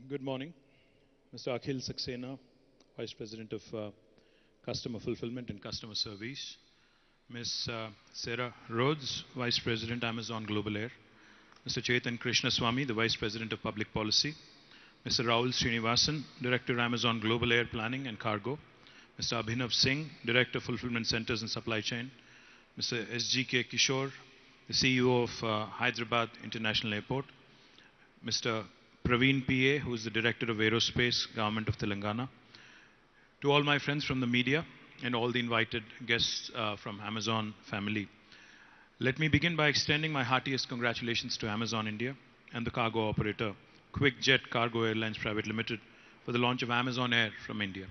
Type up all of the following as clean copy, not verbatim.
Good morning, Mr. Akhil Saxena, Vice President of Customer Fulfillment and Customer Service, Ms. Sarah Rhodes, Vice President, Amazon Global Air, Mr. Chetan Krishnaswamy, the Vice President of Public Policy, Mr. Rahul Srinivasan, Director, Amazon Global Air Planning and Cargo, Mr. Abhinav Singh, Director, Fulfillment Centers and Supply Chain, Mr. S.G.K. Kishore, the CEO of Hyderabad International Airport, Mr. Praveen P.A., who is the Director of Aerospace, Government of Telangana, to all my friends from the media and all the invited guests from Amazon family. Let me begin by extending my heartiest congratulations to Amazon India and the cargo operator, QuickJet Cargo Airlines Private Limited, for the launch of Amazon Air from India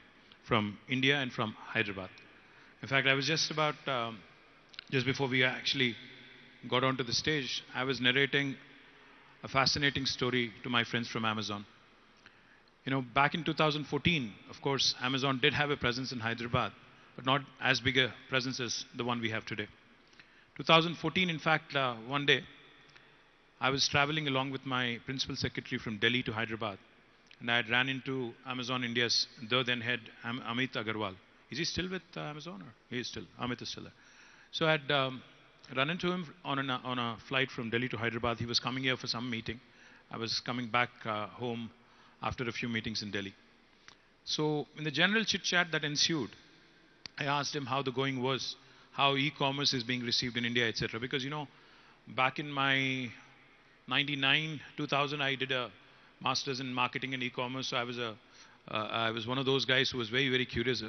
and from Hyderabad. In fact, I was just before we actually got onto the stage, I was narrating a fascinating story to my friends from Amazon. You know, back in 2014, of course, Amazon did have a presence in Hyderabad, but not as big a presence as the one we have today. 2014, in fact, one day, I was traveling along with my principal secretary from Delhi to Hyderabad, and I had ran into Amazon India's then head, Amit Agarwal. Is he still with Amazon? Or he is still. Amit is still there. So I had run into him on a flight from Delhi to Hyderabad. He was coming here for some meeting. I was coming back home after a few meetings in Delhi. So in the general chit-chat that ensued, I asked him how the going was, how e-commerce is being received in India, etc. Because, you know, back in my 99, 2000, I did a master's in marketing and e-commerce. So I was one of those guys who was very, very curious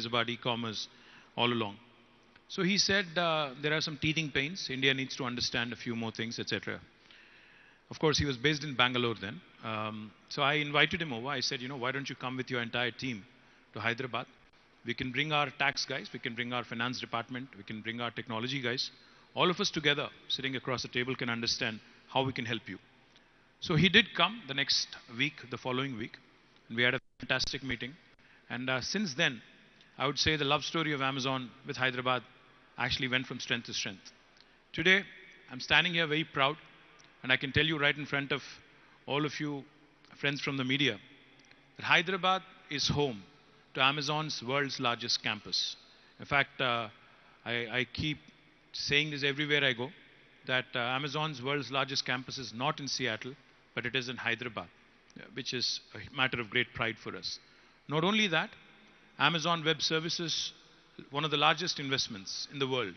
about e-commerce all along. So he said there are some teething pains. India needs to understand a few more things, etc. Of course, he was based in Bangalore then. So I invited him over. I said, you know, why don't you come with your entire team to Hyderabad? We can bring our tax guys, we can bring our finance department, we can bring our technology guys. All of us together, sitting across the table, can understand how we can help you. So he did come the next week, the following week, and we had a fantastic meeting. And since then, I would say the love story of Amazon with Hyderabad actually went from strength to strength. Today, I'm standing here very proud, and I can tell you right in front of all of you friends from the media that Hyderabad is home to Amazon's world's largest campus. In fact, I keep saying this everywhere I go, that Amazon's world's largest campus is not in Seattle, but it is in Hyderabad, which is a matter of great pride for us. Not only that, Amazon Web Services, one of the largest investments in the world,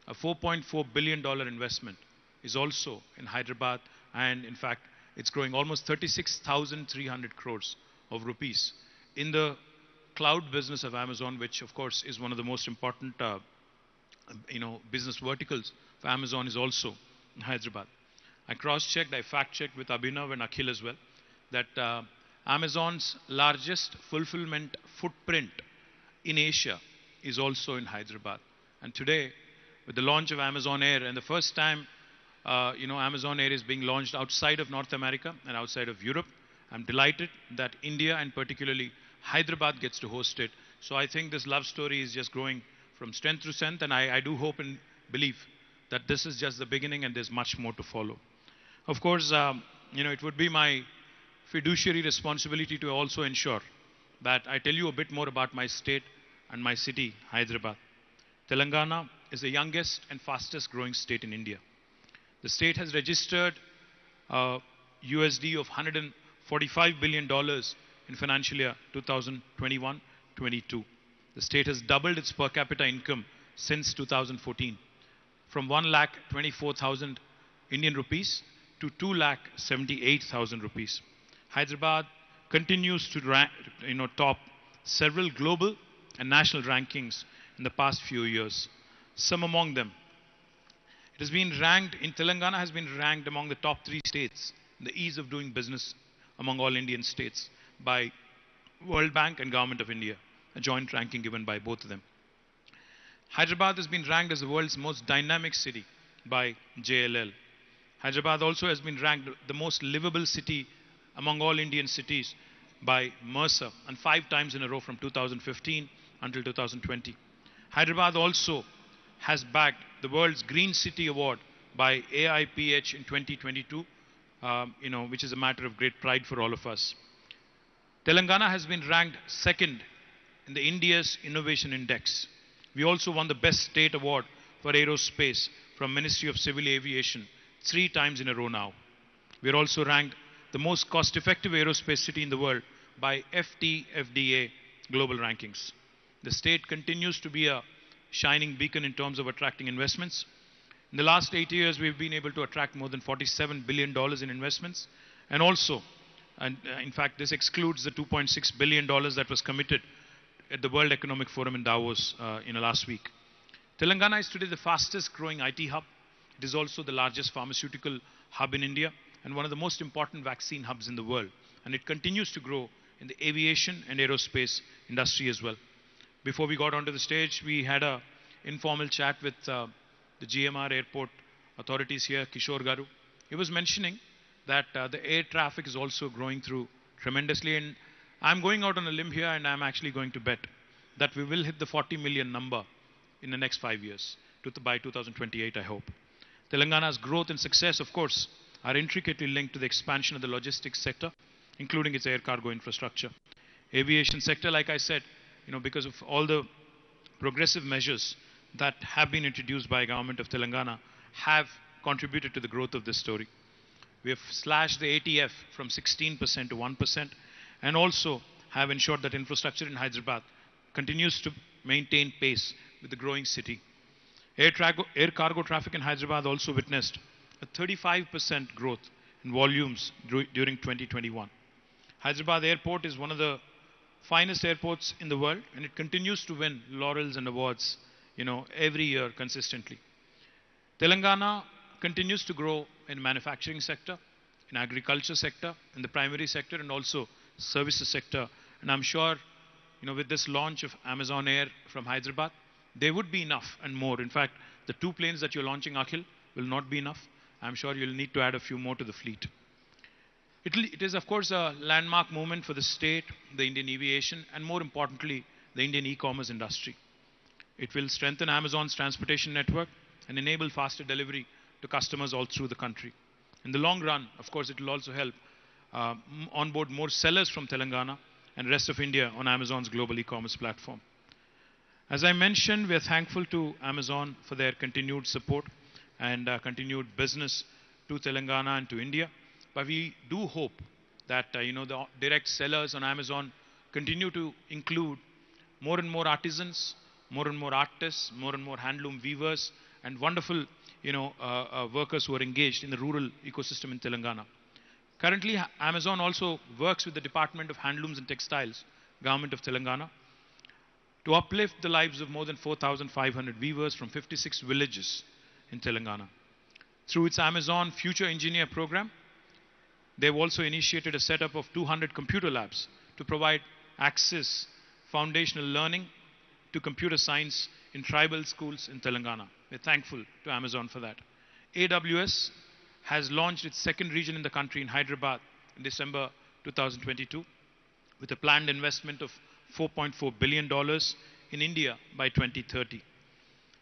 a $4.4 billion investment, is also in Hyderabad, and in fact, it's growing almost 36,300 crores of rupees in the cloud business of Amazon, which of course is one of the most important business verticals for Amazon, is also in Hyderabad. I cross-checked, I fact-checked with Abhinav and Akhil as well, that Amazon's largest fulfillment footprint in Asia is also in Hyderabad. And today, with the launch of Amazon Air, and the first time Amazon Air is being launched outside of North America and outside of Europe, I'm delighted that India and particularly Hyderabad gets to host it. So I think this love story is just growing from strength to strength, and I do hope and believe that this is just the beginning and there's much more to follow. Of course, it would be my fiduciary responsibility to also ensure that I tell you a bit more about my state and my city, Hyderabad. Telangana is the youngest and fastest growing state in India. The state has registered USD of $145 billion in financial year 2021-22. The state has doubled its per capita income since 2014, from 1,24,000 Indian rupees to 2,78,000 rupees. Hyderabad continues to top several global and national rankings in the past few years. Some among them, it has been ranked, in Telangana has been ranked among the top 3 states in the ease of doing business among all Indian states by World Bank and Government of India, a joint ranking given by both of them. Hyderabad has been ranked as the world's most dynamic city by JLL. Hyderabad also has been ranked the most livable city among all Indian cities by Mercer, and 5 times in a row from 2015 until 2020. Hyderabad also has bagged the world's Green City Award by AIPH in 2022 which is a matter of great pride for all of us. Telangana has been ranked second in the India's Innovation Index. We also won the Best State Award for Aerospace from Ministry of Civil Aviation 3 times in a row now. We are also ranked the most cost-effective aerospace city in the world by FTFDA global rankings. The state continues to be a shining beacon in terms of attracting investments. In the last 8 years, we've been able to attract more than $47 billion in investments. And also, in fact, this excludes the $2.6 billion that was committed at the World Economic Forum in Davos last week. Telangana is today the fastest growing IT hub. It is also the largest pharmaceutical hub in India and one of the most important vaccine hubs in the world. And it continues to grow in the aviation and aerospace industry as well. Before we got onto the stage, we had an informal chat with the GMR airport authorities here, Kishore Garu. He was mentioning that the air traffic is also growing through tremendously. And I'm going out on a limb here and I'm actually going to bet that we will hit the 40 million number in the next 5 years, by 2028, I hope. Telangana's growth and success, of course, are intricately linked to the expansion of the logistics sector, including its air cargo infrastructure. Aviation sector, like I said, because of all the progressive measures that have been introduced by government of Telangana, have contributed to the growth of this story. We have slashed the ATF from 16% to 1% and also have ensured that infrastructure in Hyderabad continues to maintain pace with the growing city. Air cargo traffic in Hyderabad also witnessed a 35% growth in volumes during 2021. Hyderabad Airport is one of the finest airports in the world and it continues to win laurels and awards every year consistently. Telangana continues to grow in manufacturing sector, in agriculture sector, in the primary sector and also services sector. And I'm sure with this launch of Amazon Air from Hyderabad, there would be enough and more. In fact, the 2 planes that you're launching, Akhil, will not be enough. I'm sure you'll need to add a few more to the fleet. It is, of course, a landmark moment for the state, the Indian aviation, and more importantly, the Indian e-commerce industry. It will strengthen Amazon's transportation network and enable faster delivery to customers all through the country. In the long run, of course, it will also help onboard more sellers from Telangana and rest of India on Amazon's global e-commerce platform. As I mentioned, we are thankful to Amazon for their continued support and continued business to Telangana and to India. But we do hope that the direct sellers on Amazon continue to include more and more artisans, more and more artists, more and more handloom weavers, and wonderful workers who are engaged in the rural ecosystem in Telangana. Currently, Amazon also works with the Department of Handlooms and Textiles, Government of Telangana, to uplift the lives of more than 4,500 weavers from 56 villages in Telangana. Through its Amazon Future Engineer program, they've also initiated a setup of 200 computer labs to provide access, foundational learning to computer science in tribal schools in Telangana. We're thankful to Amazon for that. AWS has launched its second region in the country in Hyderabad in December 2022 with a planned investment of $4.4 billion in India by 2030.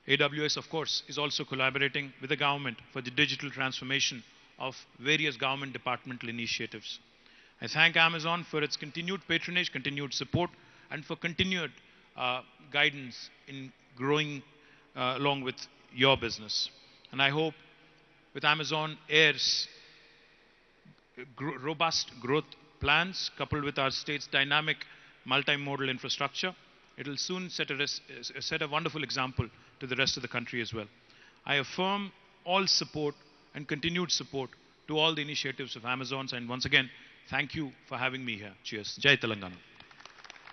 AWS, of course, is also collaborating with the government for the digital transformation of various government departmental initiatives. I thank Amazon for its continued patronage, continued support, and for continued guidance in growing along with your business. And I hope with Amazon Air's robust growth plans, coupled with our state's dynamic multimodal infrastructure, it will soon set a wonderful example to the rest of the country as well. I affirm all support and continued support to all the initiatives of Amazon. And once again, thank you for having me here. Cheers. Jai Telangana.